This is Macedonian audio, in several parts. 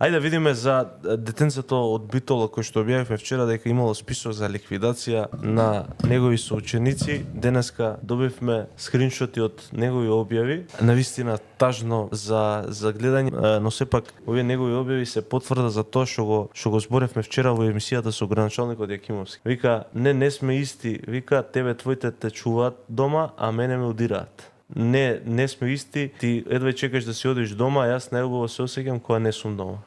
Ајде да видиме за детенцето од Битола кој што објавивме вчера дека имало список за ликвидација на негови соученици. Денеска добивме скриншоти од негови објави. Навистина тажно за гледање, но сепак овие негови објави се потврда за тоа што го зборевме вчера во емисијата со граначалникот Јакимовски. Вика, не сме исти, вика, тебе твоите те чуваат дома, а мене ме удираат. Не сме исти, ти едва чекаш да си одиш дома, а јас најубаво се осеќам кога не сум дома.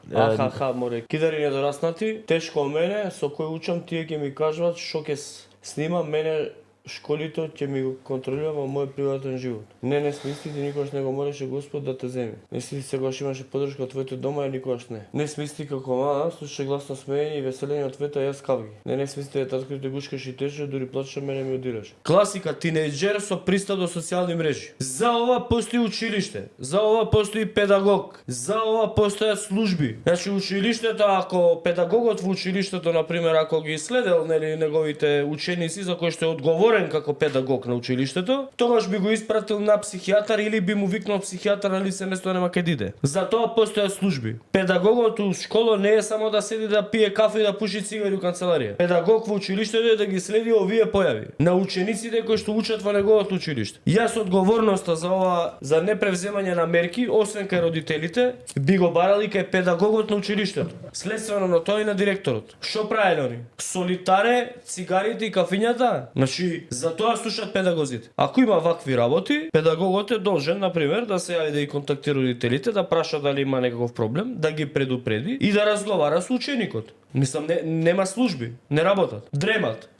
Море, кидари недораснати, тешко мене, со кој учам, тие ќе ми кажуваат што ќе снимам, мене школите ќе ми го контролирам мој приватен живот. Не сме исти, ти никогаш не го можеше Господ да те земи. Не си сегаш имаше поддршка од твоите дома, а никогаш не. Не сме исти како мала, слушаше гласно смеење и веселење од твоите, јас кавги. Не сме исти, таткото те гушкаш и теше, дури плачеш, мене ми одираш. Класика, тинејџер со пристап до социјални мрежи. За ова постои училиште, за ова постои педагог, за ова постојат служби. Значи училиштето, ако педагогот во училиштето, на пример, ако ги следел неговите ученици за кои што е одговорен како педагог на училиштето, тогаш би го испратил на психијатар или би му викнал психијатар на лице место нема кај диде. За тоа постојат служби. Педагогот у школа не е само да седи да пие кафе и да пуши цигари у канцеларија. Педагог во училиштето е да ги следи овие појави на учениците кои што учат во неговото училиште. Јас одговорноста за ова, за непревземање на мерки, освен кај родителите, би го барал и кај педагогот на училиштето. Следствено на тоа и на директорот. Што правеле они? Солитаре, цигарите и кафињата? Значи, за тоа слушаат педагозите. Ако има вакви работи, педагогот е должен, на пример, да се јави да ги контактира родителите, да праша дали има некаков проблем, да ги предупреди и да разговара со ученикот. Мислам, нема служби, не работат, дремат.